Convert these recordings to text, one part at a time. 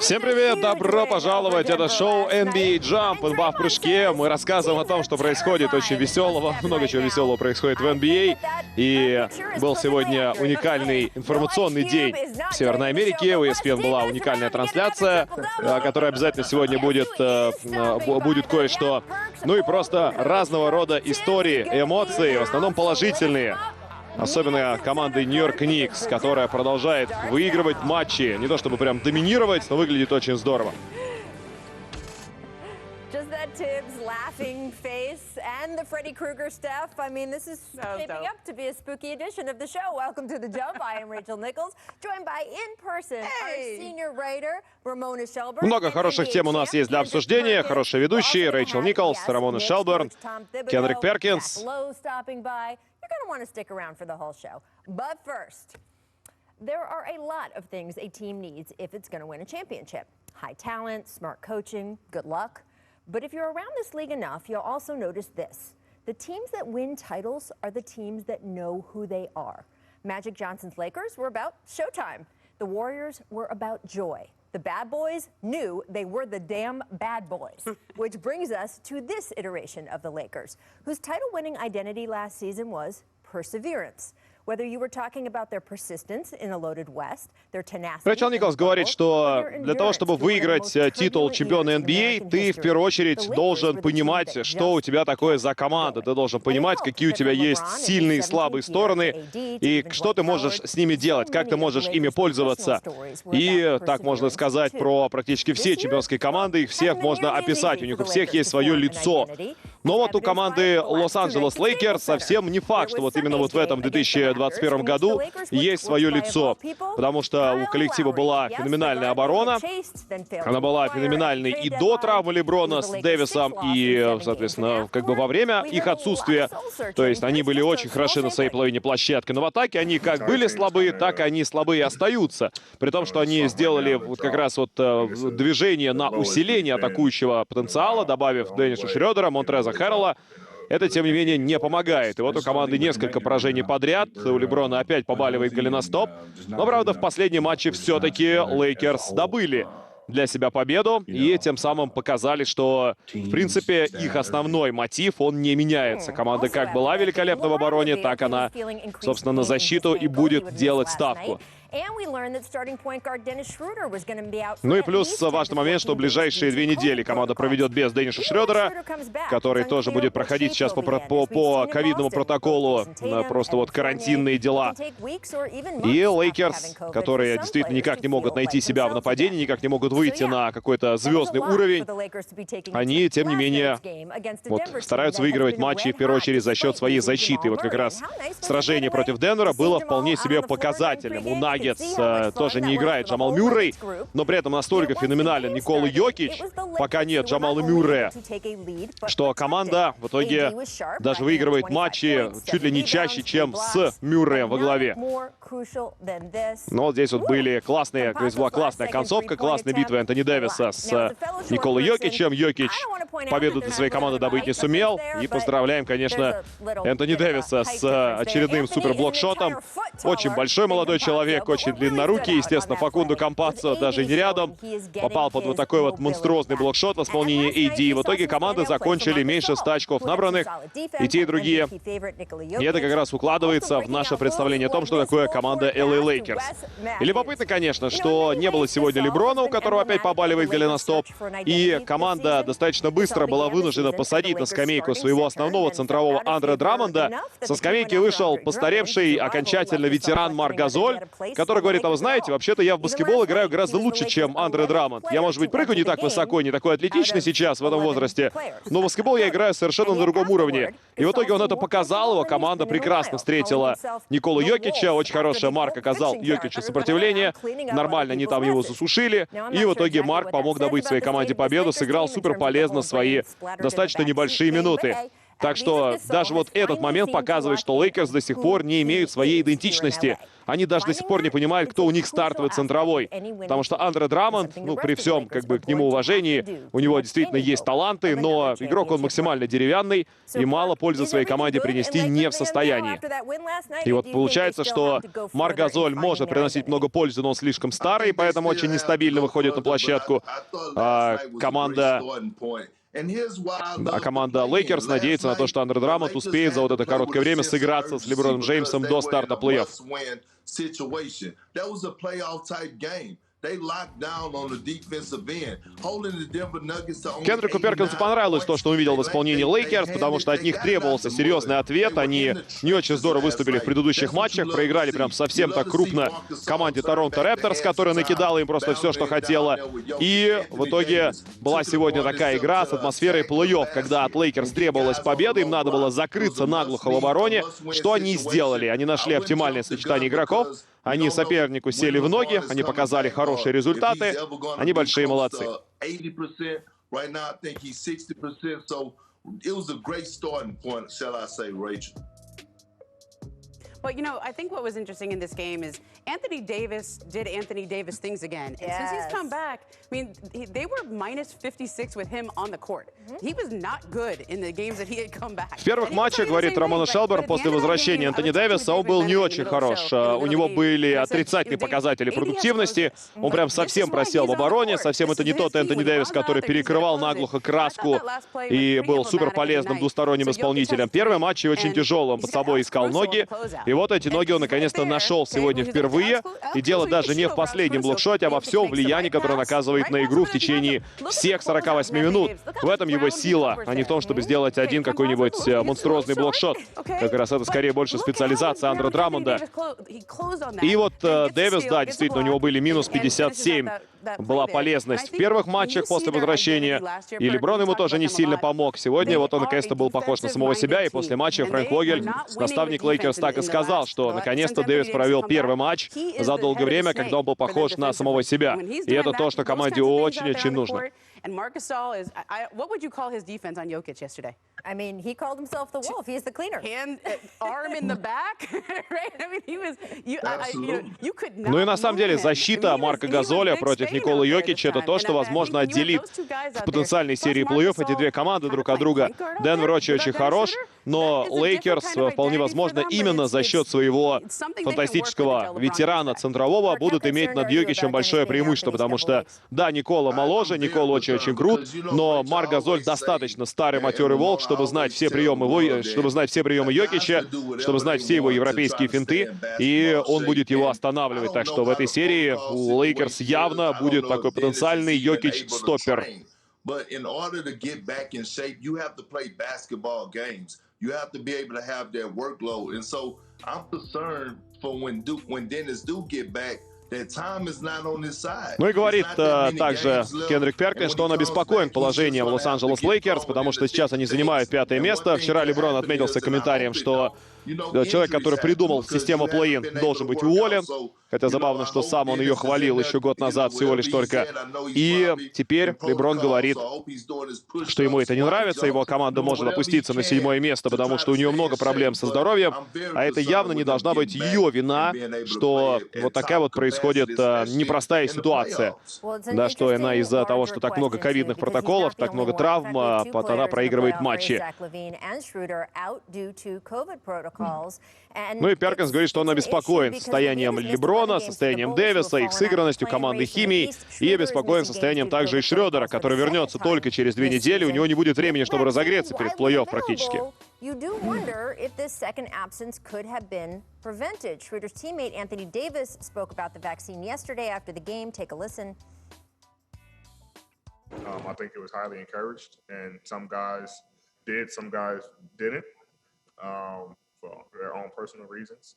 Всем привет, добро пожаловать, это шоу НБА Jump, НБА в прыжке. Мы рассказываем о том, что происходит очень веселого, много чего веселого происходит в НБА. И был сегодня уникальный информационный день в Северной Америке. У ESPN была уникальная трансляция, которая обязательно сегодня будет кое-что. Ну и просто разного рода истории, эмоции, в основном положительные. Особенно команды Нью-Йорк Никс, которая продолжает выигрывать матчи. Не то чтобы прям доминировать, но выглядит очень здорово. Just that Tibbs laughing face and the Freddy Krueger stuff. I mean, this is shaping up to be a spooky edition of the show. Welcome to The Jump. I am Rachel Nichols, joined by in person our senior writer, Ramona Shelburne. Много хороших тем у нас есть для обсуждения. Хорошие ведущие Рэйчел Николс, Рамона Шелберн, Кенрик Перкинс. You're going to want to stick around for the whole show. But first, there are a lot of things a team needs if it's going to win a championship. High talent, smart coaching, good luck. But if you're around this league enough, you'll also notice this. The teams that win titles are the teams that know who they are. Magic Johnson's Lakers were about showtime. The Warriors were about joy. The bad boys knew they were the damn bad boys, which brings us to this iteration of the Lakers, whose title-winning identity last season was perseverance. Whether you were talking about their persistence in a loaded West, their tenacity. Рэйчел Николс говорит, что для того, чтобы выиграть титул чемпиона НБА, ты в первую очередь должен понимать, что у тебя такое за команда. Ты должен понимать, какие у тебя есть сильные и слабые стороны, и что ты можешь с ними делать, как ты можешь ими пользоваться. И так можно сказать про практически все чемпионские команды, их всех можно описать, у них у всех есть свое лицо. Но вот у команды Лос-Анджелес Лейкерс совсем не факт, что вот именно вот в этом 2021 году есть свое лицо. Потому что у коллектива была феноменальная оборона. Она была феноменальной и до травмы Леброна с Дэвисом, и, соответственно, как бы во время их отсутствия. То есть они были очень хороши на своей половине площадки. Но в атаке они как были слабые, так они слабые остаются. При том, что они сделали вот как раз вот движение на усиление атакующего потенциала, добавив Денниса Шрёдера, Монтреза Харрелла. Это, тем не менее, не помогает. И вот у команды несколько поражений подряд. У Леброна опять побаливает голеностоп. Но, правда, в последнем матче все-таки Лейкерс добыли для себя победу. И тем самым показали, что, в принципе, их основной мотив, он не меняется. Команда как была великолепна в обороне, так она, собственно, на защиту и будет делать ставку. Ну и плюс важный момент, что ближайшие 2 недели команда проведет без Денниса Шрёдера, который тоже будет проходить сейчас по ковидному протоколу, просто вот карантинные дела. И Лейкерс, которые действительно никак не могут найти себя в нападении, никак не могут выйти на какой-то звездный уровень, они, тем не менее, вот, стараются выигрывать матчи, в первую очередь, за счет своей защиты. И вот как раз сражение против Денвера было вполне себе показательным. У Наггетс тоже не играет Джамал Мюррей, но при этом настолько феноменален Никола Йокич, пока нет Джамала Мюррея, что команда в итоге даже выигрывает матчи чуть ли не чаще, чем с Мюрреем во главе. Но вот здесь вот была классная концовка, классная битва Энтони Дэвиса с Николой Йокичем. Йокич победу для своей команды добыть не сумел. И поздравляем, конечно, Энтони Дэвиса с очередным суперблокшотом. Очень большой молодой человек, очень длиннорукий. Естественно, Факундо Кампаццо даже не рядом. Попал под вот такой вот монструозный блокшот в исполнении AD. В итоге команды закончили меньше 100 очков набранных. И те, и другие. И это как раз укладывается в наше представление о том, что такое команда LA Лейкерс. И любопытно, конечно, что не было сегодня Леброна, у которого опять побаливает голеностоп. И команда достаточно быстро была вынуждена посадить на скамейку своего основного центрового Андре Драмонда. Со скамейки вышел постаревший окончательно ветеран Марк Газоль, который говорит: а вы знаете, вообще-то я в баскетбол играю гораздо лучше, чем Андре Драмонд. Я, может быть, прыгаю не так высоко, не такой атлетичный сейчас в этом возрасте, но в баскетбол я играю совершенно на другом уровне. И в итоге он это показал, его команда прекрасно встретила Николу Йокича, очень хорошая Марк оказал Йокичу сопротивление, нормально они там его засушили, и в итоге Марк помог добыть своей команде победу, сыграл супер полезно свои достаточно небольшие минуты. Так что даже вот этот момент показывает, что Лейкерс до сих пор не имеют своей идентичности. Они даже до сих пор не понимают, кто у них стартовый центровой. Потому что Андре Драмонд, ну, при всем, как бы, к нему уважении, у него действительно есть таланты, но игрок он максимально деревянный и мало пользы своей команде принести не в состоянии. И вот получается, что Марк Газоль может приносить много пользы, но он слишком старый, поэтому очень нестабильно выходит на площадку. Команда Лейкерс надеется на то, что Андре Драмонд успеет за вот это короткое время сыграться с Леброном Джеймсом до старта плей-офф. Кендрику Перкинсу понравилось то, что он увидел в исполнении Лейкерс, потому что от них требовался серьезный ответ. Они не очень здорово выступили в предыдущих матчах, проиграли прям совсем так крупно команде Торонто Репторс, которая накидала им просто все, что хотела. И в итоге была сегодня такая игра с атмосферой плей-офф, когда от Лейкерс требовалась победа, им надо было закрыться наглухо в обороне. Что они сделали? Они нашли оптимальное сочетание игроков. Они сопернику сели в ноги, они показали хорошие результаты, они большие молодцы. But, you know, I think what was interesting in this game is Anthony Davis did Anthony Davis things again. And since he's come back, I mean, they were minus 56 with him on the court. He was not good in the games that he had come back. В первых матчах, говорит Рамона Шелбер, после возвращения Антони Дэвиса, он был не очень хорош. У него были отрицательные показатели продуктивности. Он прям совсем просел в обороне. Совсем это не тот Антони Дэвис, который перекрывал наглухо краску и был супер полезным двусторонним исполнителем. Первый матч очень тяжелый. Он под собой искал ноги. И вот эти ноги он наконец-то нашел сегодня впервые. И дело даже не в последнем блокшоте, а во всем влиянии, которое он оказывает на игру в течение всех 48 минут. В этом его сила, а не в том, чтобы сделать один какой-нибудь монструозный блокшот. Как раз это скорее больше специализация Андре Драмонда. И вот Дэвис, да, действительно, у него были минус 57. Была полезность в первых матчах после возвращения. И Леброн ему тоже не сильно помог. Сегодня вот он наконец-то был похож на самого себя. И после матча Фрэнк Вогель, наставник Лейкерс, так и сказал, что наконец-то Дэвис провел первый матч за долгое время, когда он был похож на самого себя. И это то, что команде очень-очень нужно. And Marc Gasol is, what would you call his defense on Jokic yesterday? I mean, he called himself the wolf. He's the cleaner. Hand, arm in the back, right? I mean, he was, you could not. Ну и на самом деле защита Марка Газоля против Николы Йокича — это то, что, возможно, отделит в потенциальной серии плей-офф эти две команды друг от друга. Денвер очень хорош, но Лейкерс, вполне возможно, именно за счет своего фантастического ветерана центрового будут иметь над Йокичем большое преимущество, потому что, да, Никола моложе, Никола очень крут, но Марк Газоль достаточно старый матерый волк, чтобы знать все приемы Йокича, чтобы знать все его европейские финты, и он будет его останавливать. Так что в этой серии у Лейкерс явно будет такой потенциальный Йокич-стоппер. Ну и говорит также Кендрик Перкинс, что он обеспокоен положением Лос-Анджелес Лейкерс, потому что сейчас они занимают 5-е место. Вчера Леброн отметился комментарием, что человек, который придумал систему плей-ин, должен быть уволен. Хотя забавно, что сам он ее хвалил еще год назад всего лишь только. И теперь Леброн говорит, что ему это не нравится, его команда может опуститься на 7-е место, потому что у нее много проблем со здоровьем, а это явно не должна быть ее вина, что вот такая вот происходит непростая ситуация. Да, что она из-за того, что так много ковидных протоколов, так много травм, она проигрывает матчи. Ну и Перкинс говорит, что он обеспокоен состоянием Леброна, состоянием Дэвиса, их сыгранностью, командой химией, и обеспокоен состоянием также и Шрёдера, который вернется только через 2 недели, у него не будет времени, чтобы разогреться перед плей-офф практически. You do wonder if this second absence could have been prevented. Schroeder's teammate Anthony Davis spoke about the vaccine yesterday after the game. Take a listen. I think it was highly encouraged, and some guys did, some guys didn't, for their own personal reasons.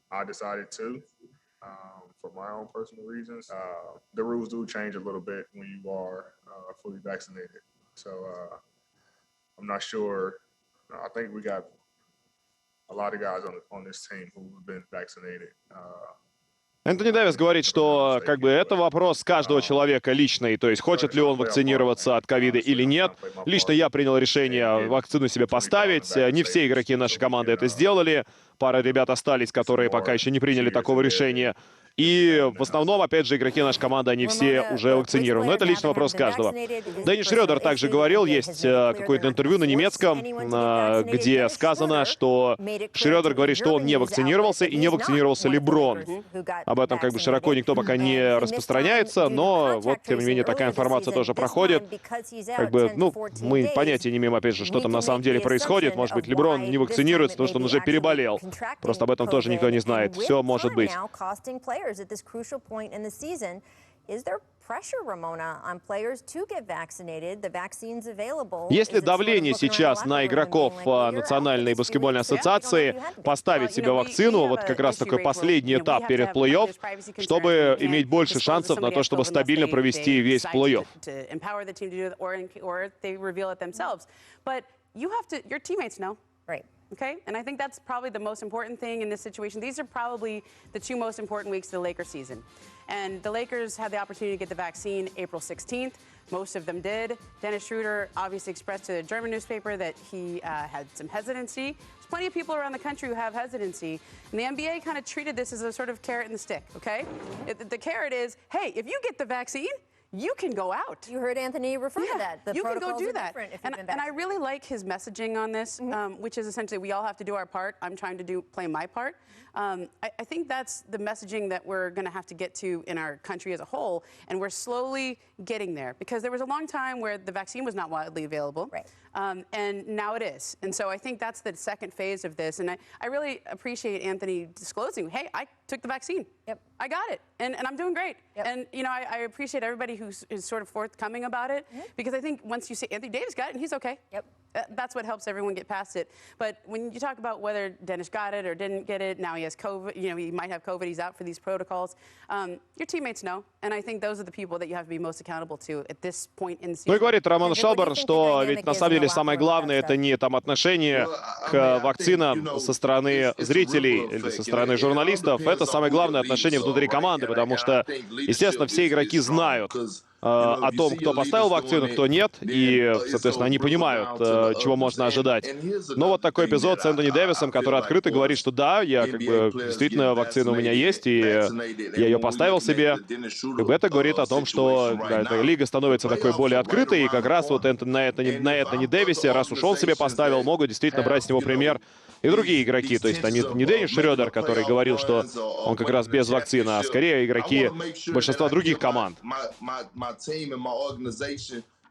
I decided to, for my own personal reasons. The rules do change a little bit when you are fully vaccinated. So I'm not sure. I think we got a lot of guys on this team who have been vaccinated. Энтони Дэвис говорит, что как бы это вопрос каждого человека личный, то есть хочет ли он вакцинироваться от ковида или нет. Лично я принял решение вакцину себе поставить. Не все игроки нашей команды это сделали. Пара ребят остались, которые пока еще не приняли такого решения. И в основном, опять же, игроки нашей команды, они все уже вакцинированы. Но это личный вопрос каждого. Деннис Шрёдер также говорил, есть какое-то интервью на немецком, где сказано, что Шрёдер говорит, что он не вакцинировался и не вакцинировался Леброн. Об этом как бы широко никто пока не распространяется, но вот, тем не менее, такая информация тоже проходит. Как бы, ну, мы понятия не имеем, опять же, что там на самом деле происходит. Может быть, Леброн не вакцинируется, потому что он уже переболел. Просто об этом тоже никто не знает. Все может быть. At this crucial point in the season. Is there pressure, Ramona, on players to get vaccinated? The vaccine's available. Есть ли давление сейчас на игроков Национальной баскетбольной ассоциации поставить себе вакцину, вот как раз такой последний этап перед плей-офф, чтобы иметь больше шансов на то, чтобы стабильно провести весь плей-офф? Okay, and I think that's probably the most important thing in this situation. These are probably the two most important weeks of the Lakers season. And the Lakers had the opportunity to get the vaccine April 16th. Most of them did. Dennis Schroeder obviously expressed to the German newspaper that he had some hesitancy. There's plenty of people around the country who have hesitancy. And the NBA kind of treated this as a sort of carrot and the stick, okay? The carrot is, hey, if you get the vaccine, you can go out. You heard Anthony refer to that. The you can go do that. And I really like his messaging on this, which is essentially we all have to do our part. I'm trying to play my part. I think that's the messaging that we're going to have to get to in our country as a whole, and we're slowly getting there because there was a long time where the vaccine was not widely available, right. And now it is. And so I think that's the second phase of this, and I really appreciate Anthony disclosing, hey, I took the vaccine. Yep. I got it, and I'm doing great. Yep. And, you know, I appreciate everybody who is sort of forthcoming about it because I think once you say Anthony Davis got it, and he's okay. Yep. That's what helps everyone get past it. But when you talk about whether Dennis got it or didn't get it, now he has COVID, you know, he might have COVID, he's out for these protocols. Your teammates know, and I think those are the people that you have to be most accountable to at this point in the season. Ну и говорит Роман Шелберн, что ведь на самом деле самое главное это не там отношение к вакцинам со стороны зрителей или со стороны журналистов, это самое главное отношение внутри команды, потому что, естественно, все игроки знают о том, кто поставил вакцину, кто нет, и, соответственно, они понимают, чего можно ожидать. Но вот такой эпизод с Энтони Дэвисом, который открыто говорит, что да, я как бы действительно вакцина у меня есть, и я ее поставил себе. Как бы это говорит о том, что да, эта лига становится такой более открытой, и как раз вот на Энтони Дэвисе, раз уж он себе поставил, могут действительно брать с него пример и другие игроки. То есть они не Деннис Шрёдер, который говорил, что он как раз без вакцины, а скорее игроки большинства других команд.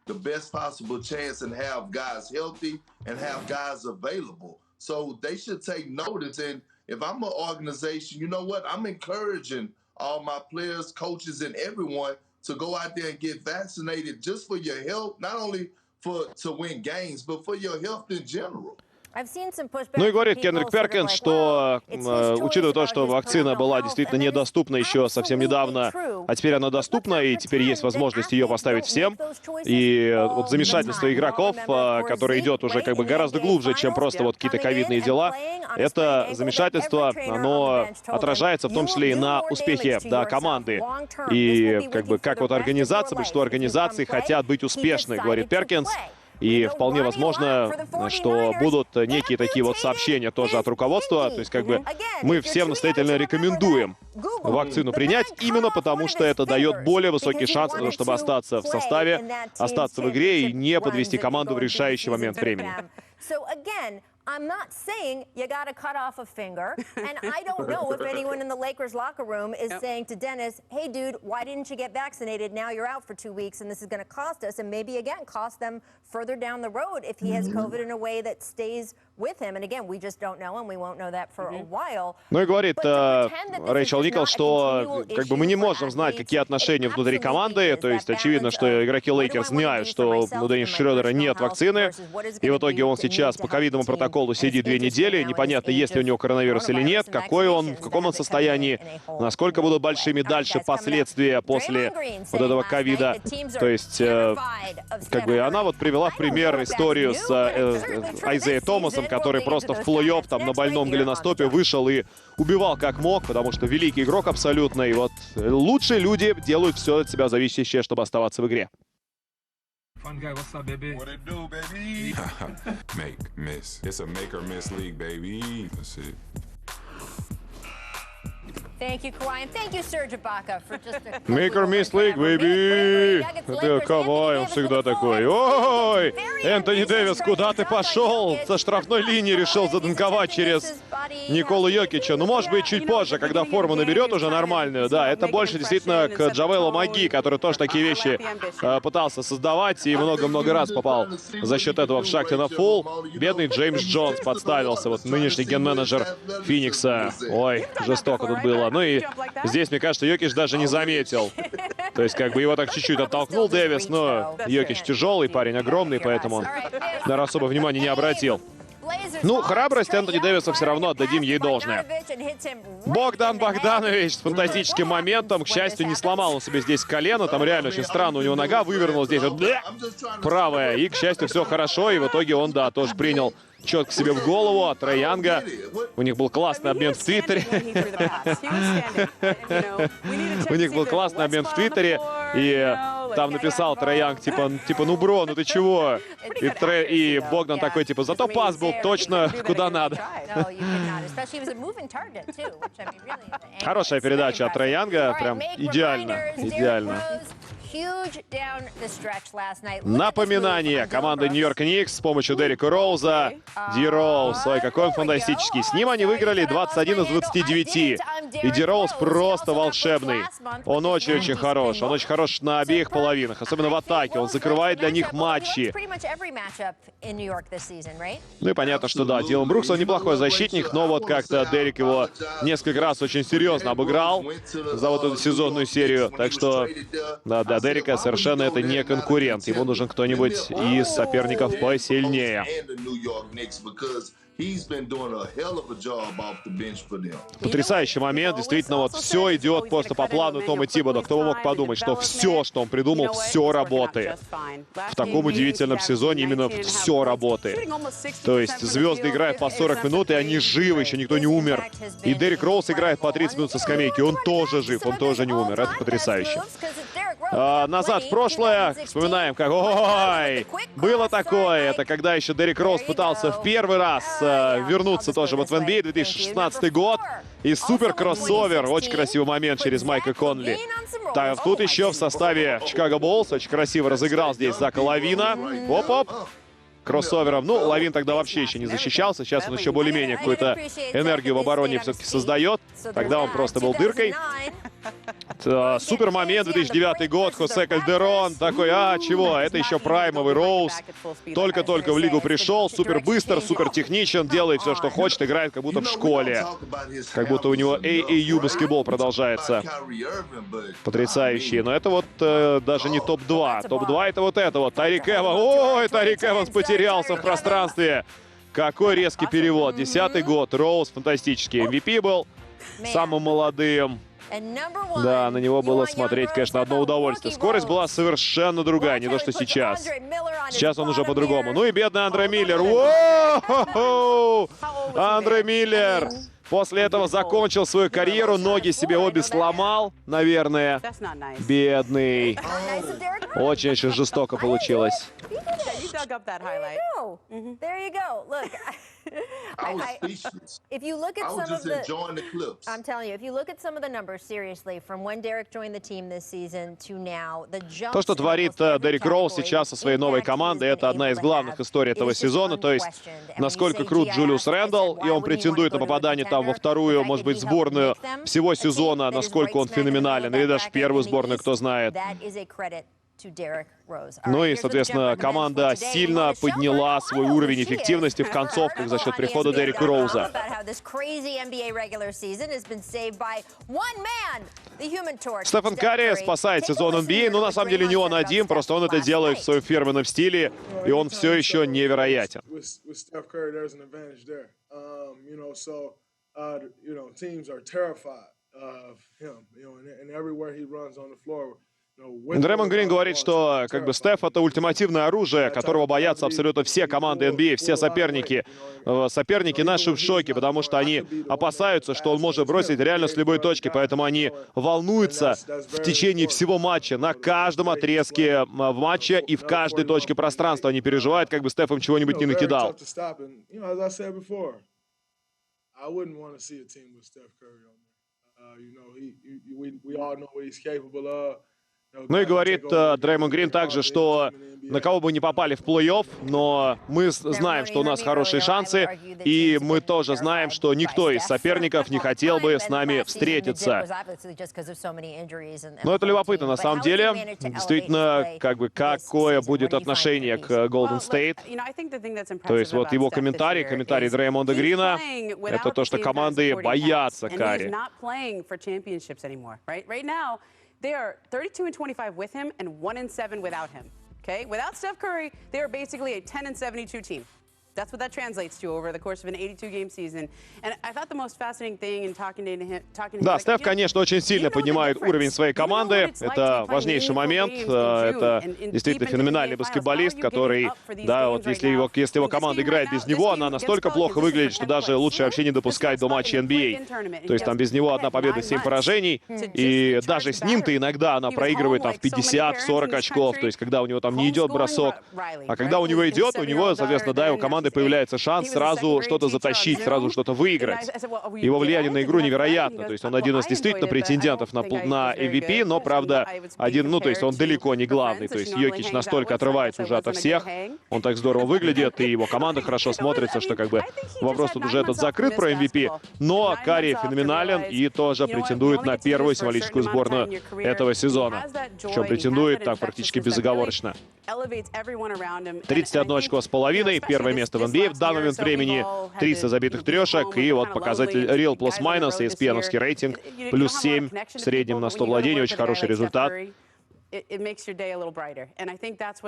The best possible chance and have guys healthy and have guys available. So they should take notice. And if I'm an organization, you know what? I'm encouraging all my players, coaches, and everyone to go out there and get vaccinated just for your health, not only to win games, but for your health in general. Ну и говорит Кендрик Перкинс, что, учитывая то, что вакцина была действительно недоступна еще совсем недавно, а теперь она доступна, и теперь есть возможность ее поставить всем. И вот замешательство игроков, которое идет уже как бы гораздо глубже, чем просто вот какие-то ковидные дела, это замешательство, оно отражается в том числе и на успехе команды. И как бы как вот организация, большинство организаций хотят быть успешны, говорит Перкинс. И вполне возможно, что будут некие такие вот сообщения тоже от руководства. То есть как бы мы всем настоятельно рекомендуем вакцину принять, именно потому что это дает более высокий шанс, чтобы остаться в составе, остаться в игре и не подвести команду в решающий момент времени. I'm not saying you got to cut off a finger, and I don't know if anyone in the Lakers locker room is saying to Dennis, hey, dude, why didn't you get vaccinated? Now you're out for 2 weeks, and this is going to cost us, and maybe, again, cost them further down the road if he has COVID in a way that stays with him. And again, we just don't know, and we won't know that for a while. Ну и говорит Рэйчел Николс, что как бы мы не можем знать, какие отношения внутри команды. То есть очевидно, что игроки Лейкерс знают, что у Денниса Шрёдера нет вакцины, и в итоге он сейчас по ковидному протоколу сидит 2 недели, непонятно, есть ли у него коронавирус или нет, какой он, в каком он состоянии, насколько будут большими дальше последствия после вот этого ковида. То есть, как бы она вот привела в пример историю с Айзеей Томасом, который просто в плей-офф там на больном голеностопе вышел и убивал как мог, потому что великий игрок абсолютно. И вот лучшие люди делают все от себя зависящее, чтобы оставаться в игре. Fun guy, what's up, baby? What it do, baby? Make, miss. It's a make or miss league, baby. That's it. Thank you, Kawhi, and thank you, Serge Ibaka, for just a Make or miss league, baby! Это Кавай, он всегда такой. Ой, Энтони Дэвис, куда ты пошел? Со штрафной линии решил задунковать через Николу Йокича. Ну, может быть, чуть позже, когда форму наберет уже нормальную. Да, это больше действительно к Джавелу Маги, который тоже такие вещи пытался создавать и много-много раз попал за счет этого в шахте на фул. Бедный Джеймс Джонс подставился, вот нынешний ген-менеджер Феникса. Ой, жестоко тут было. Ну и здесь, мне кажется, Йокич даже не заметил. То есть, как бы его так чуть-чуть оттолкнул Дэвис, но Йокич тяжелый, парень огромный, поэтому он даже особо внимания не обратил. Ну, храбрость Энтони Дэвиса все равно отдадим ей должное. Богдан Богданович с фантастическим моментом. К счастью, не сломал он себе здесь колено. Там реально очень странно. У него нога вывернулась здесь вот правая. И, к счастью, все хорошо. И в итоге он, да, тоже принял четко себе в голову от Трей Янга. У них был классный обмен в Твиттере. У них был классный обмен в Твиттере. И там написал Трей Янг, типа, ну, бро, ну ты чего? И Богдан такой, типа, зато пас был точно куда надо. Хорошая передача от Трей Янга. Прям идеально. Идеально. Напоминание. Команда Нью-Йорк Никс с помощью Дерека Роуза. Ди Роуз. Ой, какой он фантастический. С ним они выиграли 21 из 29. И Ди Роуз просто волшебный. Он очень-очень хорош. Он очень хорош на обеих половинах. Особенно в атаке. Он закрывает для них матчи. Ну и понятно, что да, Дилан Брукс, он неплохой защитник, но вот как-то Дерек его несколько раз очень серьезно обыграл за вот эту сезонную серию. Так что, да, для Дерека совершенно это не конкурент. Ему нужен кто-нибудь из соперников посильнее. Потрясающий момент. Действительно, вот все идет просто по плану Тома Тибодо. Кто бы мог подумать, что все, что он придумал, все работает. В таком удивительном сезоне именно все работает. То есть звезды играют по 40 минут, и они живы, еще никто не умер. И Дерек Роуз играет по 30 минут со скамейки. Он тоже жив, он тоже не умер. Это потрясающе. Назад в прошлое. Вспоминаем, как... Ой! Было такое. Это когда еще Дерек Роуз пытался в первый раз вернуться тоже вот в НБА, 2016 год. И супер кроссовер. Очень красивый момент через Майка Конли. Так, тут еще в составе Чикаго Буллс очень красиво разыграл здесь Зака Лавина. Оп-оп. Кроссовером. Ну, Лавин тогда вообще еще не защищался. Сейчас он еще более-менее какую-то энергию в обороне все-таки создает. Тогда он просто был дыркой. Супер момент, 2009 год, Хосе Кальдерон. Такой, чего? Это еще праймовый Роуз. Только-только в лигу пришел. Супер быстр, супер техничен. Делает все, что хочет. Играет как будто в школе. Как будто у него AAU баскетбол продолжается. Потрясающий. Но это вот даже не топ-2. Топ-2 это вот это вот. Тарик Эванс. Ой, Тарик Эванс потерялся в пространстве. Какой резкий перевод. 10-й год. Роуз фантастический. MVP был самым молодым. Да, на него было смотреть, конечно, одно удовольствие. Скорость была совершенно другая, не то, что сейчас. Сейчас он уже по-другому. Ну и бедный Андре Миллер. Воу! Андре Миллер после этого закончил свою карьеру. Ноги себе обе сломал, наверное. Бедный. Очень-очень жестоко получилось. I was speechless. If you look at I was some of just the, enjoying the clips. I'm telling you, if you look at some of the numbers seriously, from when Derek joined the team this season to now, the jump. То, что творит Дерек Роуз сейчас со своей новой командой, это одна из главных историй этого сезона. То есть, насколько крут Джулиус Рэндалл, и он претендует на попадание там во вторую, может быть, сборную всего сезона, насколько он феноменален, или даже в первую сборную, кто знает. Ну и, соответственно, команда сильно подняла свой уровень эффективности в концовках за счет прихода Дерека Роуза. Стефен Карри спасает сезон НБА, но на самом деле не он один, просто он это делает в своем фирменном стиле, и он все еще невероятен. Дреймонд Грин говорит, что как бы Стеф — это ультимативное оружие, которого боятся абсолютно все команды НБА, все соперники. Соперники наши в шоке, потому что они опасаются, что он может бросить реально с любой точки, поэтому они волнуются в течение всего матча, на каждом отрезке в матче и в каждой точке пространства. Они переживают, как бы Стеф им чего-нибудь не накидал. Ну и говорит Дреймонд Грин также, что на кого бы не попали в плей-офф, но мы знаем, что у нас хорошие шансы, и мы тоже знаем, что никто из соперников не хотел бы с нами встретиться. Но это любопытно, на самом деле, действительно, как бы, какое будет отношение к Голден Стейт. То есть вот его комментарий Дреймонда Грина, это то, что команды боятся Карри. They are 32-25 with him and 1-7 without him. Okay, without Steph Curry, they are basically a 10-72 team. That's what that translates to over the course of an 82-game season. And I thought the most fascinating thing in talking to him. Да, Стеф, конечно, очень сильно поднимает уровень своей команды. Это важнейший момент. Это действительно феноменальный баскетболист, который, да, вот если его команда играет без него, она настолько плохо выглядит, что даже лучше вообще не допускать до матча НБА. То есть там без него 1 победа, 7 поражений. И даже с ним-то иногда она проигрывает там в 50-40 очков. То есть когда у него там не идет бросок. А когда у него идет, у него, соответственно, да, у команды появляется шанс сразу что-то затащить, сразу что-то выиграть. Его влияние на игру невероятно. То есть он один из действительно претендентов на MVP, но, правда, то есть он далеко не главный. То есть Йокич настолько отрывается уже ото всех, он так здорово выглядит, и его команда хорошо смотрится, что как бы вопрос тут уже этот закрыт про MVP. Но Карри феноменален и тоже претендует на первую символическую сборную этого сезона. Причем претендует так практически безоговорочно. 31 очко с половиной, первое место в НБА в данный момент времени, 300 забитых трешек, и вот показатель Real плюс-майнус, ESPN-овский рейтинг, плюс 7 в среднем на 100 владений, очень хороший результат.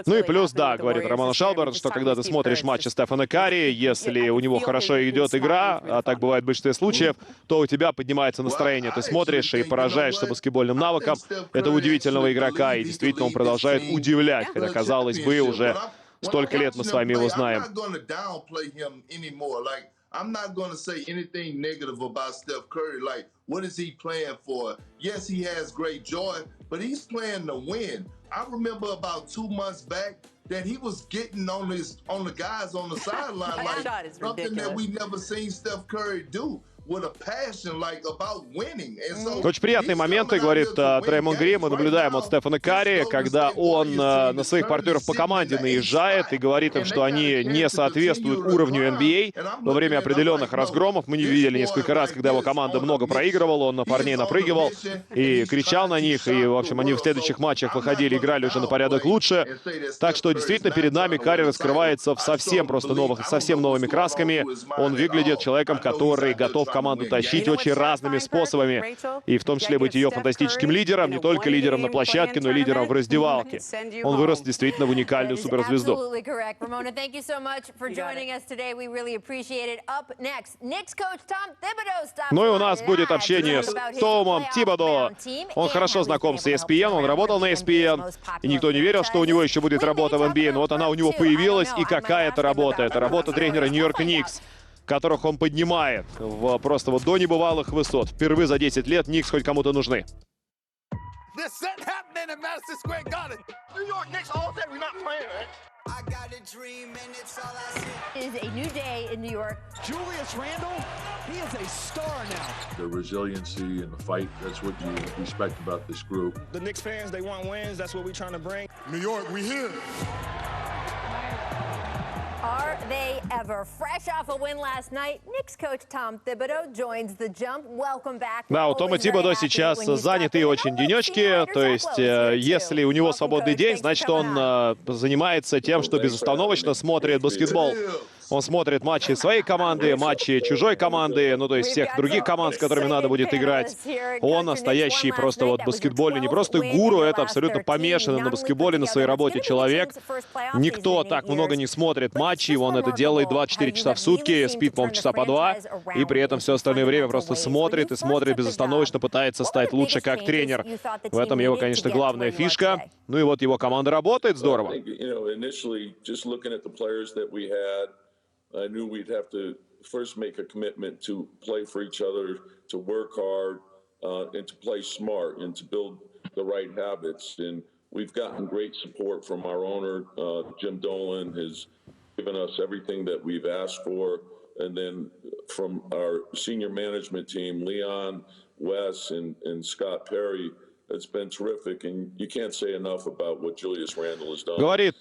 Ну и плюс, да, говорит Роман Шалберт, что когда ты смотришь матчи Стефана Карри, если у него хорошо идет игра, а так бывает в большинстве случаев, то у тебя поднимается настроение. Ты смотришь и поражаешься баскетбольным навыкам этого удивительного игрока, и действительно он продолжает удивлять, хотя, казалось бы, уже столько лет мы с вами его знаем. I'm not going to say anything negative about Steph Curry. Like, what is he playing for? Yes, he has great joy, but he's playing to win. I remember about 2 months back that he was getting on the guys on the sideline like something that we never seen Steph Curry do. Очень приятные моменты, говорит Дреймонд Грин, мы наблюдаем от Стефана Карри, когда он на своих партнеров по команде наезжает и говорит им, что они не соответствуют уровню НБА. Во время определенных разгромов мы не видели несколько раз, когда его команда много проигрывала, он на парней напрыгивал и кричал на них, и, в общем, они в следующих матчах выходили, играли уже на порядок лучше. Так что, действительно, перед нами Карри раскрывается в совсем новыми красками. Он выглядит человеком, который готов команду тащить очень разными способами, и в том числе быть ее фантастическим лидером, не только лидером на площадке, но и лидером в раздевалке. Он вырос действительно в уникальную суперзвезду. Ну и у нас будет общение с Томом Тибодо. Он хорошо знаком с ESPN, он работал на ESPN, и никто не верил, что у него еще будет работа в NBA, но вот она у него появилась, и какая-то работа. Это работа тренера Нью-Йорк Никс, которых он поднимает просто вот до небывалых высот. Впервые за 10 лет Никс хоть кому-то нужны. The resiliency and the fight, that's what you respect about this group. The Knicks fans, they want wins. That's what we're trying to bring. New York, we here. Are they ever? Fresh off a win last night, Knicks coach Tom Tibodо joins the jump. Welcome back. Да, у Тома Тибодо сейчас занятые очень денечки, то есть если у него свободный день, значит он занимается тем, что безостановочно смотрит баскетбол. Он смотрит матчи своей команды, матчи чужой команды, ну то есть всех других команд, с которыми надо будет играть. Он настоящий просто вот баскетбольный, не просто гуру, это абсолютно помешанный на баскетболе, на своей работе человек. Никто так много не смотрит матчи, он это делает 24 часа в сутки, спит, по-моему, часа по 2, и при этом все остальное время просто смотрит и смотрит безостановочно, пытается стать лучше как тренер. В этом его, конечно, главная фишка. Ну и вот его команда работает здорово. First make a commitment to play for each other, to work hard, and to play smart, and to build the right habits. And we've gotten great support from our owner, Jim Dolan, has given us everything that we've asked for. And then from our senior management team, Leon, Wes, and Scott Perry, it's been terrific, and you can't say enough about what Julius Randle has done. Говорит,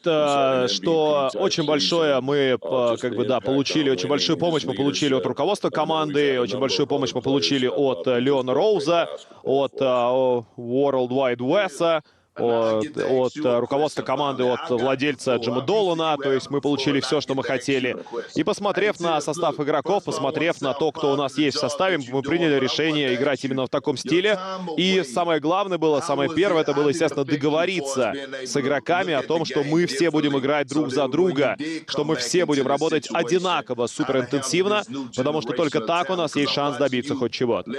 что очень большое мы, как бы, да, получили, очень большую помощь мы получили от руководства команды, очень большую помощь мы получили от Леона Роуза, от World Wide Wes'а, от руководства команды, от владельца Джима Долана. То есть мы получили все, что мы хотели. И посмотрев на состав игроков, посмотрев на то, кто у нас есть в составе, мы приняли решение играть именно в таком стиле. И самое главное было, самое первое, это было, естественно, договориться с игроками о том, что мы все будем играть друг за друга, что мы все будем работать одинаково, суперинтенсивно, потому что только так у нас есть шанс добиться хоть чего-то.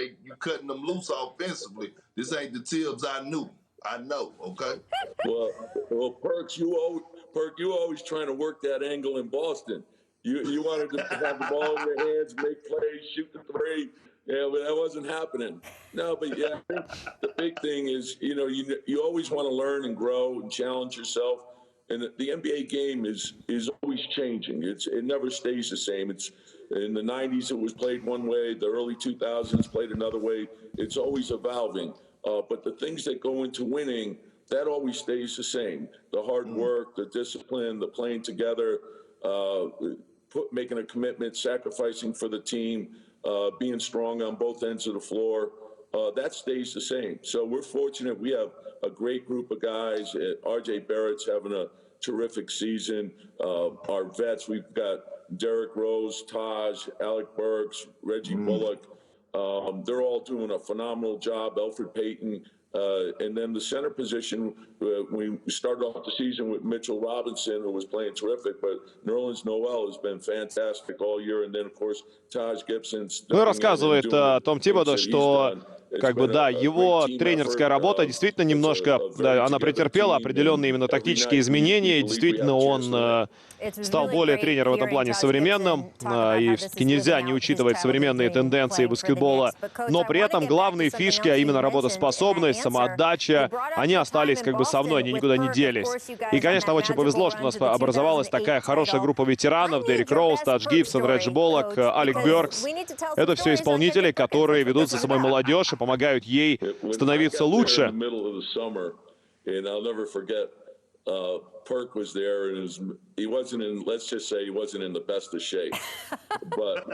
You cutting them loose offensively. This ain't the Tibbs I knew. I know, okay? Well, Perk, you always trying to work that angle in Boston. You wanted to have the ball in your hands, make plays, shoot the three. Yeah, but that wasn't happening. No, but yeah, I think the big thing is, you always want to learn and grow and challenge yourself. And the NBA game is always changing. It never stays the same. It's in the 90s, it was played one way. The early 2000s played another way. It's always evolving. But the things that go into winning, that always stays the same. The hard work, the discipline, the playing together, making a commitment, sacrificing for the team, being strong on both ends of the floor, that stays the same. So we're fortunate. We have a great group of guys. RJ Barrett's having a terrific season. Our vets, we've got Derrick Rose, Taj, Alec Burks, Reggie Bullock. They're all doing a phenomenal job. Alfred Payton. And then the center position, we started off the season with Mitchell Robinson, who was playing terrific, but Nerlens Noel has been fantastic all year. And then, of course, Taj Gibson. Ну и рассказывает Том Тибодо, что как бы, да, его тренерская работа действительно немножко, да, она претерпела определенные именно тактические изменения, и действительно он стал более тренером в этом плане современным, и все-таки нельзя не учитывать современные тенденции баскетбола, но при этом главные фишки, а именно работоспособность, самоотдача, они остались как бы со мной, они никуда не делись. И, конечно, очень повезло, что у нас образовалась такая хорошая группа ветеранов: Деррик Роуз, Тадж Гибсон, Реджи Боллок, Алек Бёркс. Это все исполнители, которые ведут за собой молодежь и помогают ей становиться лучше. Perk was there, and he wasn't in, let's just say he wasn't in the best of shape. But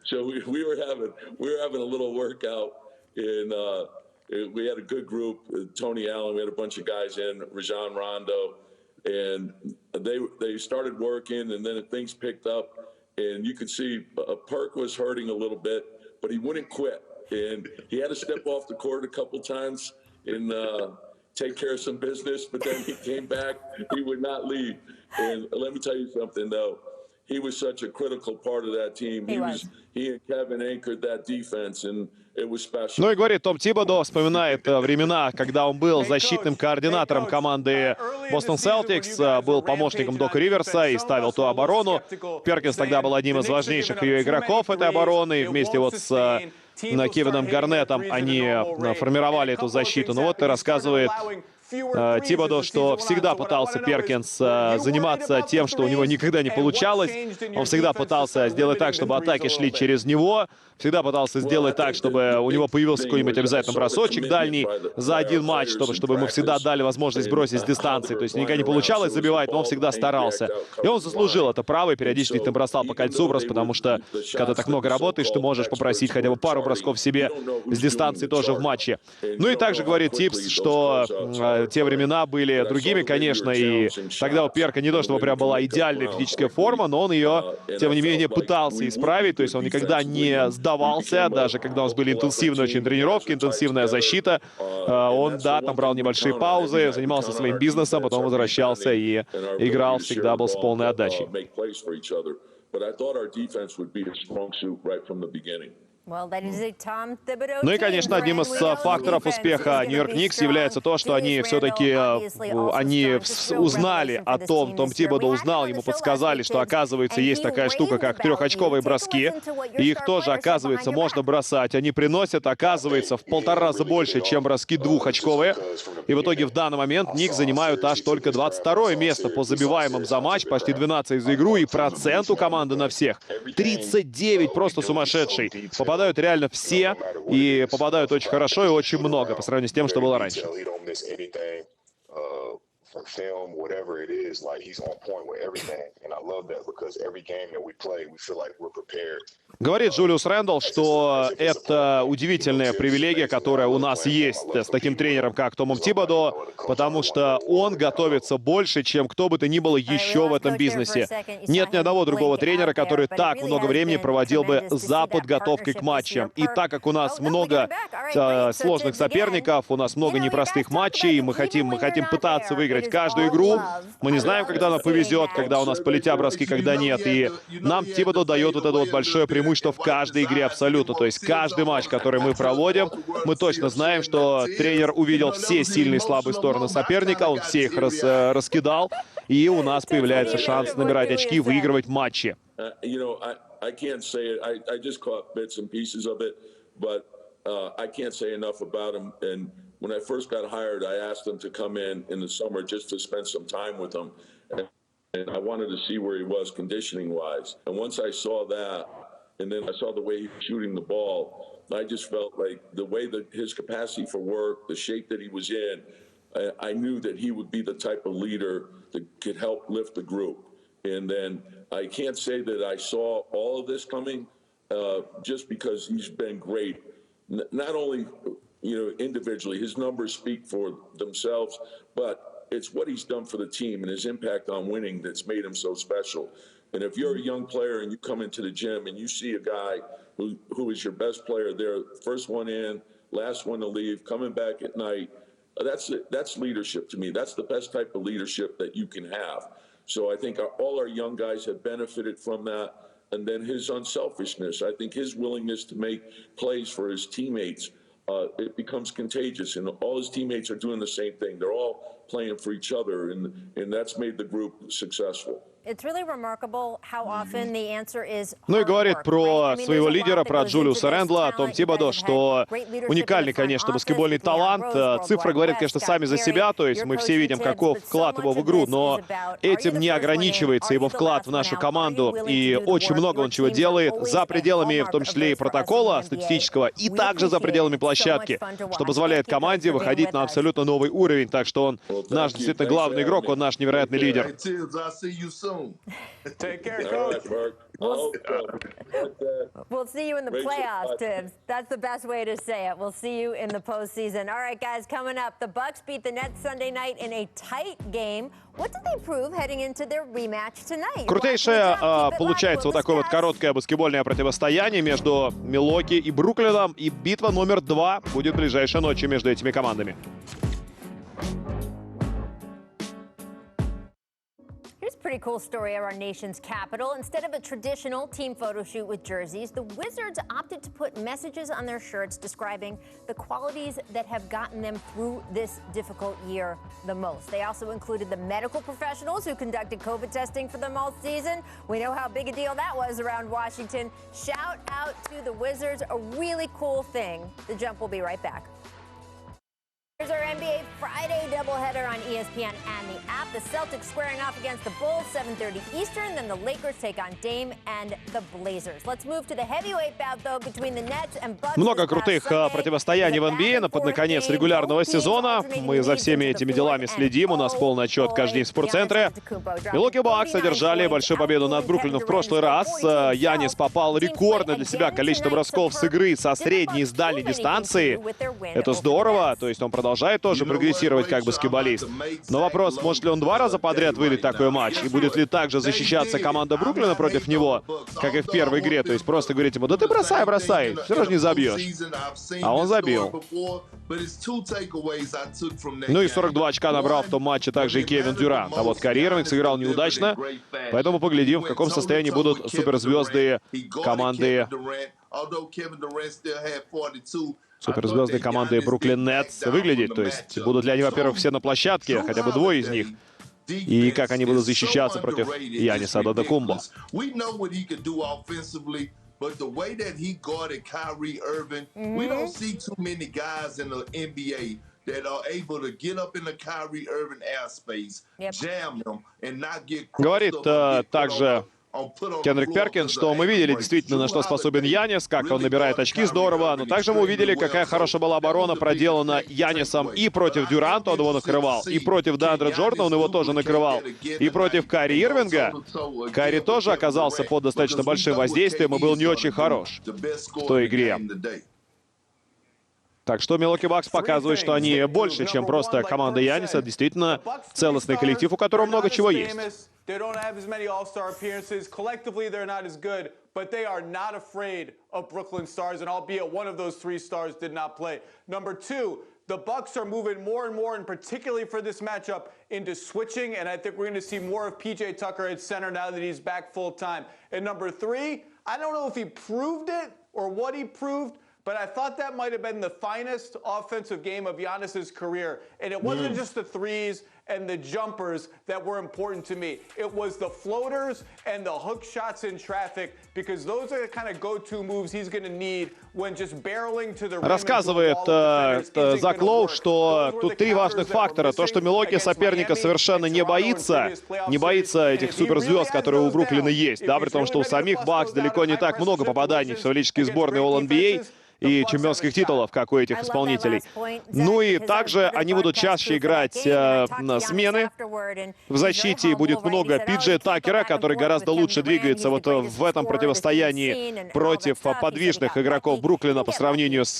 so we were having a little workout, and we had a good group. Tony Allen, we had a bunch of guys in, Rajon Rondo, and they started working, and then things picked up, and you could see Perk was hurting a little bit, but he wouldn't quit, and he had to step off the court a couple times and take care of some business, but then he came back, he would not leave. And let me tell you something, though. He was such a critical part of that team. He and Kevin anchored that defense, and it was special. Ну и говорит, Том Тибодо вспоминает времена, когда он был защитным координатором команды Бостон Селтикс, был помощником Дока Риверса и ставил ту оборону. Перкинс тогда был одним из важнейших ее игроков этой обороны, и вместе вот с Кевином Гарнеттом они формировали эту защиту. Ну вот и рассказывает Тибодо, что всегда пытался Перкинс заниматься тем, что у него никогда не получалось. Он всегда пытался сделать так, чтобы атаки шли через него. Всегда пытался сделать так, чтобы у него появился какой-нибудь обязательно бросочек дальний за один матч, чтобы мы всегда дали возможность бросить с дистанции. То есть никогда не получалось забивать, но он всегда старался. И он заслужил это право, и периодически ты бросал по кольцу просто, потому что, когда ты так много работаешь, ты можешь попросить хотя бы пару бросков себе с дистанции тоже в матче. Ну и также говорит Тибс, что те времена были другими, конечно, и тогда у Перка не то чтобы прям была идеальная физическая форма, но он ее, тем не менее, пытался исправить, то есть он никогда не сдавался, даже когда у нас были интенсивные очень тренировки, интенсивная защита. Он, да, там брал небольшие паузы, занимался своим бизнесом, потом возвращался и играл, всегда был с полной отдачей. Ну и, конечно, одним из факторов успеха Нью-Йорк Никс является то, что они все-таки узнали о том, Том Тибодо узнал, ему подсказали, что, оказывается, есть такая штука, как трехочковые броски. И их тоже, оказывается, можно бросать. Они приносят, оказывается, в 1,5 раза больше, чем броски двухочковые. И в итоге в данный момент Никс занимают аж только 22 место по забиваемым за матч, почти 12 за игру, и процент у команды на всех 39, просто сумасшедший. Попадают реально все, и попадают очень хорошо и очень много по сравнению с тем, что было раньше. Говорит Джулиус Рэндалл, что это удивительная привилегия, которая у нас есть с таким тренером, как Томом Тибодо, потому что он готовится больше, чем кто бы то ни было еще в этом бизнесе. Нет ни одного другого тренера, который так много времени проводил бы за подготовкой к матчам. И так как у нас много сложных соперников, у нас много непростых матчей, мы хотим пытаться выиграть каждую игру. Мы не знаем, когда нам повезет, когда у нас полетят броски, когда нет. И нам Тибодо дает вот это вот большое преимущество в каждой игре абсолютно. То есть каждый матч, который мы проводим, мы точно знаем, что тренер увидел все сильные и слабые стороны соперника, он все их раскидал, и у нас появляется шанс набирать очки и выигрывать матчи. When I first got hired, I asked him to come in the summer just to spend some time with him. And I wanted to see where he was conditioning-wise. And once I saw that, and then I saw the way he was shooting the ball, I just felt like the way that his capacity for work, the shape that he was in, I knew that he would be the type of leader that could help lift the group. And then I can't say that I saw all of this coming just because he's been great. Not only individually, his numbers speak for themselves, but it's what he's done for the team and his impact on winning that's made him so special. And if you're a young player and you come into the gym and you see a guy who is your best player there, first one in, last one to leave, coming back at night, that's leadership to me. That's the best type of leadership that you can have. So I think all our young guys have benefited from that. And then his unselfishness, I think his willingness to make plays for his teammates, it becomes contagious, and all his teammates are doing the same thing. They're all playing for each other, and that's made the group successful. Ну и говорит про своего лидера, про Джулиуса Рэндла, Том Тибодо, что уникальный, конечно, баскетбольный талант. Цифры говорят, конечно, сами за себя, то есть мы все видим, каков вклад его в игру, но этим не ограничивается его вклад в нашу команду, и очень много он чего делает за пределами, в том числе и протокола статистического, и также за пределами площадки, что позволяет команде выходить на абсолютно новый уровень, так что он наш действительно главный игрок, он наш невероятный лидер. Take care, coach. We'll see you in the playoffs, Tibbs. That's the best way to say it. We'll see you in the postseason. All right, guys, coming up, the Bucks beat the Nets Sunday night in a tight game. What did they prove heading into their rematch tonight? Крутейшее получается вот такое вот короткое баскетбольное противостояние между Милуоки и Бруклином, и битва номер 2 будет ближайшей ночью между этими командами. Pretty cool story of our nation's capital. Instead of a traditional team photo shoot with jerseys, the Wizards opted to put messages on their shirts describing the qualities that have gotten them through this difficult year the most. They also included the medical professionals who conducted COVID testing for them all season. We know how big a deal that was around Washington. Shout out to the Wizards, a really cool thing. The Jump will be right back. Here's our NBA Friday doubleheader on ESPN and the app. The Celtics squaring off against the Bulls, 7:30 Eastern. Then the Lakers take on Dame and the Blazers. Let's move to the heavyweight bout, though, between the Nets and Bucks. Много крутых противостояний в NBA под конец регулярного сезона. Мы за всеми этими делами следим. У нас полный отчет каждый день в спортцентре. Милуоки Бакс одержали большую победу над Бруклином в прошлый раз. Янис попал рекордное для себя количество бросков с игры со средней и с дальней дистанции. Это здорово. То есть он продолжает продолжает тоже прогрессировать как баскетболист. Но вопрос, может ли он 2 раза подряд выиграть такой матч? И будет ли также защищаться команда Бруклина против него, как и в первой игре? То есть просто говорить ему: да ты бросай, бросай, все равно не забьешь. А он забил. Ну и 42 очка набрал в том матче также и Кевин Дюрант. А вот Кари Ирвинг сыграл неудачно. Поэтому поглядим, в каком состоянии будут суперзвезды команды Бруклин Нетс выглядеть. То есть будут ли они, во-первых, все на площадке, хотя бы 2 из них, и как они будут защищаться против Яниса Адетокумбо. But the way that he guarded Kyrie Irving, we don't see too many guys in the NBA that are able to get up in the Kyrie Irving airspace, jam him, and not get. Говорит также Кенрик Перкинс, что мы видели действительно, на что способен Янис, как он набирает очки здорово, но также мы увидели, какая хорошая была оборона проделана Янисом и против Дюранта, он его накрывал, и против Деандре Джордана он его тоже накрывал, и против Кари Ирвинга. Кари тоже оказался под достаточно большим воздействием и был не очень хорош в той игре. Так что Милуоки Бакс показывает, что они больше, чем просто команда Яниса, действительно целостный коллектив, у которого много чего есть. They don't have as many all-star appearances. Collectively, they're not as good, but they are not afraid of Brooklyn stars, and albeit one of those 3 stars did not play. Number 2, the Bucks are moving more and more, and particularly for this matchup, into switching, and I think we're going to see more of PJ Tucker at center now that he's back full-time. And number 3, I don't know if he proved it or what he proved, but I thought that might have been the finest offensive game of Giannis's career. And it wasn't just the threes and the jumpers that were important to me. It was the floaters and the hook shots in traffic, because those are the kind of go-to moves he's going to need when just barreling to the rim. Рассказывает Зак Лоу, что тут 3 важных фактора. То, что Милуоки соперника совершенно не боится этих суперзвезд, которые у Бруклина есть, да, при том, что у самих Бакс далеко не так много попаданий в символические сборные All-NBA и чемпионских титулов, как у этих исполнителей. Ну и также они будут чаще играть смены в защите, и будет много Пиджея Такера, который гораздо лучше двигается вот в этом противостоянии против подвижных игроков Бруклина по сравнению с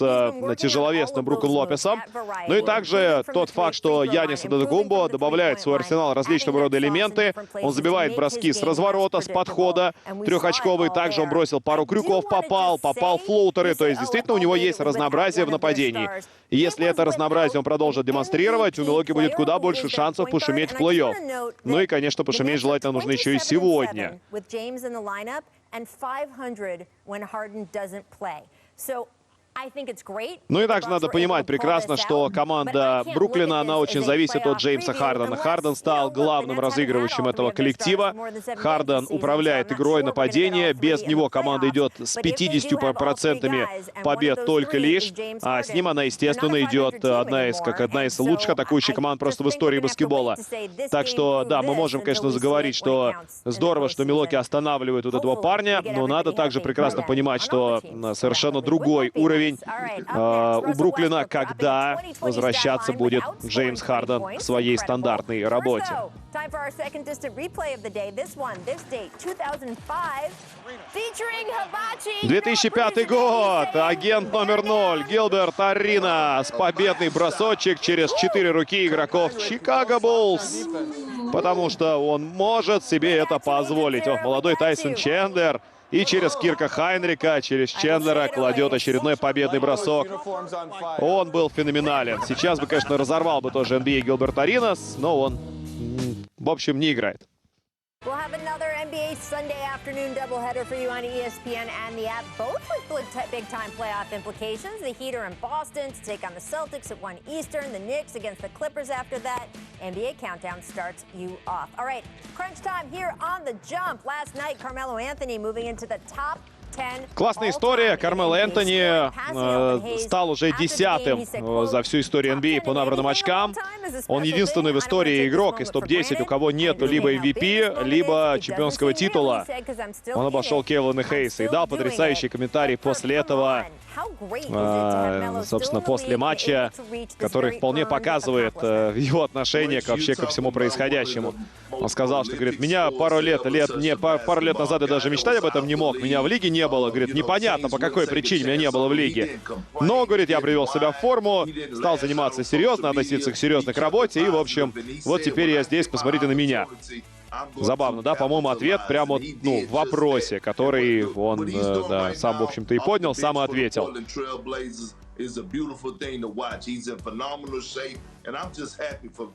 тяжеловесным Бруком Лопесом. Ну и также тот факт, что Янис Адетокумбо добавляет в свой арсенал различного рода элементы. Он забивает броски с разворота, с подхода, 3-очковый. Также он бросил пару крюков, попал флоутеры. То есть действительно у него есть разнообразие в нападении. И если это разнообразие он продолжит демонстрировать, у Милуоки будет куда больше шансов пошуметь в плей-офф. Ну и, конечно, пошуметь желательно нужно еще и сегодня. Ну и также надо понимать прекрасно, что команда Бруклина, она очень зависит от Джеймса Хардена. Харден стал главным разыгрывающим этого коллектива. Харден управляет игрой нападения. Без него команда идет с 50% побед только лишь. А с ним она, естественно, идет одна из лучших атакующих команд просто в истории баскетбола. Так что, да, мы можем, конечно, заговорить, что здорово, что Милуоки останавливает вот этого парня, но надо также прекрасно понимать, что совершенно другой уровень у Бруклина, когда возвращаться будет Джеймс Харден к своей стандартной работе. 2005 год. Агент номер 0 Гилберт Ареnas. Победный бросочек через 4 руки игроков Чикаго Буллс. Потому что он может себе это позволить. Вот молодой Тайсон Чендлер. И через Кирка Хайнрика, через Чендлера кладет очередной победный бросок. Он был феноменален. Сейчас бы, конечно, разорвал бы тоже NBA Гилберт Arenas, но он, в общем, не играет. We'll have another NBA Sunday afternoon doubleheader for you on ESPN and the app, both with big-time playoff implications. The Heat are in Boston to take on the Celtics at 1 Eastern, the Knicks against the Clippers after that. NBA Countdown starts you off. All right, crunch time here on The Jump. Last night, Carmelo Anthony moving into the top 10. Классная история. Кармело Энтони стал уже 10-м за всю историю NBA по набранным очкам. Он единственный в истории игрок из топ-10, у кого нету либо MVP, либо чемпионского титула. Он обошел Кевина Хейса и дал потрясающий комментарий после этого. собственно, после матча, который вполне показывает его отношение вообще ко всему происходящему. Он сказал, что, говорит, меня пару лет назад я даже мечтать об этом не мог, меня в лиге не было, говорит, непонятно, по какой причине меня не было в лиге. Но, говорит, я привел себя в форму, стал заниматься серьезно, относиться к серьезной работе, и, в общем, вот теперь я здесь, посмотрите на меня. Забавно, да? По-моему, ответ прямо, ну, в вопросе, который он, да, сам, в общем-то, и поднял, сам и ответил.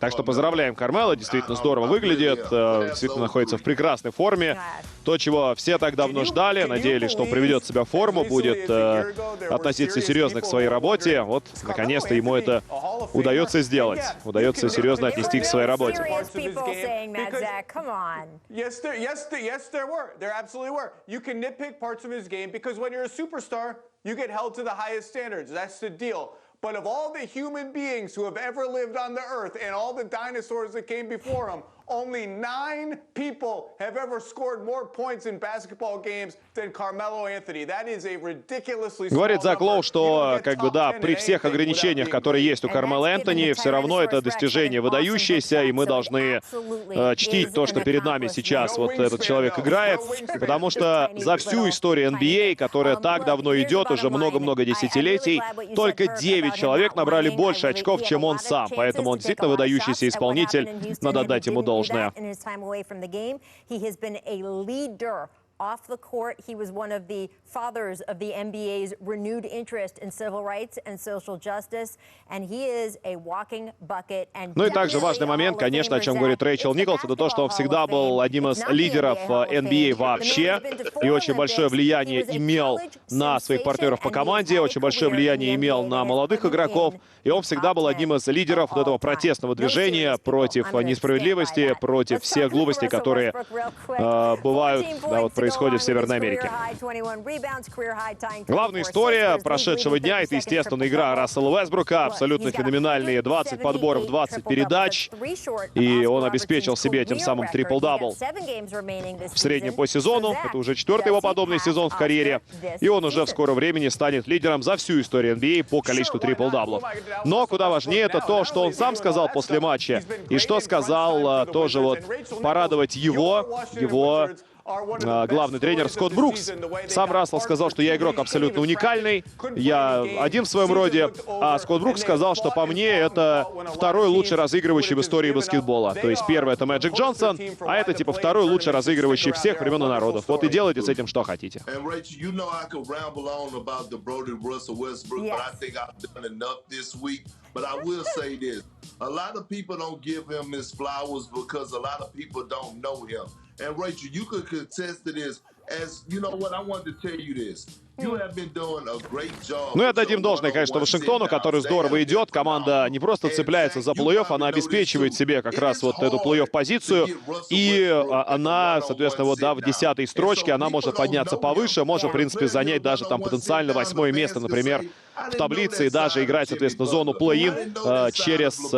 Так что поздравляем Кармело, действительно здорово выглядит, действительно находится в прекрасной форме. То, чего все так давно ждали, надеялись, что он приведет себя в форму, будет относиться серьезно к своей работе. Вот, наконец-то, ему это удается сделать. Удается серьезно отнести к своей работе. You get held to the highest standards. That's the deal. But of all the human beings who have ever lived on the earth and all the dinosaurs that came before them, only 9 people have ever scored more points in basketball games than Carmelo Anthony. That is a ridiculously small Говорит Зак Лоу, что, как бы, да, при всех ограничениях, которые есть у Кармело Энтони, все равно это достижение выдающееся, и мы должны чтить то, что перед нами сейчас вот этот человек играет, потому что за всю историю NBA, которая так давно идет, уже много-много десятилетий, только 9 человек набрали больше очков, чем он сам, поэтому он действительно выдающийся исполнитель, надо отдать ему должное. Off the court, he was one of the fathers of the NBA's renewed interest in civil rights and social justice, and he is a walking bucket. Ну и также важный момент, конечно, о чем говорит Рэйчел Николс, это то, что он всегда был одним из лидеров NBA вообще, и очень большое влияние имел на своих партнеров по команде, очень большое влияние имел на молодых игроков, и он всегда был одним из лидеров вот этого протестного движения против несправедливости, против всех глупостей, которые бывают, да, вот происходит в Северной Америке. Главная история прошедшего дня — это, естественно, игра Рассела Уэсбрука. Абсолютно феноменальные 20 подборов, 20 передач. И он обеспечил себе тем самым трипл-дабл в среднем по сезону. Это уже 4-й его подобный сезон в карьере. И он уже в скором времени станет лидером за всю историю NBA по количеству трипл-даблов. Но куда важнее это то, что он сам сказал после матча. И что сказал тоже вот порадовать его главный тренер Скотт Брукс. Сам Рассел сказал, что я игрок абсолютно уникальный, я один в своем роде, а Скотт Брукс сказал, что по мне это второй лучший разыгрывающий в истории баскетбола. То есть первый — это Мэджик Джонсон, а это типа второй лучший разыгрывающий всех времен и народов. Вот и делайте с этим что хотите. But I will say this, a lot of people don't give him his flowers because a lot of people don't know him. And Rachel, you could contest to this. As you know what, I wanted to tell you this. Ну и отдадим должное, конечно, Вашингтону, который здорово идет. Команда не просто цепляется за плей-офф, она обеспечивает себе как раз вот эту плей-офф позицию. И она, соответственно, вот да, в 10-й строчке она может подняться повыше, может, в принципе, занять даже там потенциально 8-е место, например, в таблице, и даже играть, соответственно, зону плей-ин через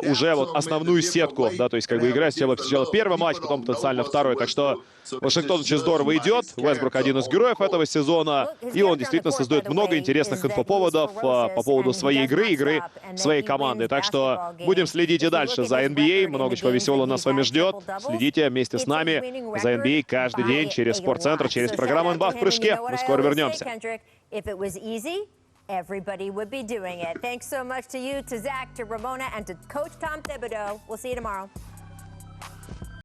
уже вот основную сетку, да, то есть как бы играть сначала первый матч, потом потенциально второй. Так что Вашингтон очень здорово идет. Уэсбрук один из героев этого сезона, и он действительно создает много интересных инфоповодов по поводу своей игры своей команды. Так что будем следить и дальше за NBA. Много чего веселого нас с вами ждет. Следите вместе с нами за NBA каждый день через Спортцентр, через программу НБА в прыжке. Мы скоро вернемся. Everybody would be doing it. Thanks so much to you, to Zach, to Ramona, and to Coach Tom Tibodо. We'll see you tomorrow.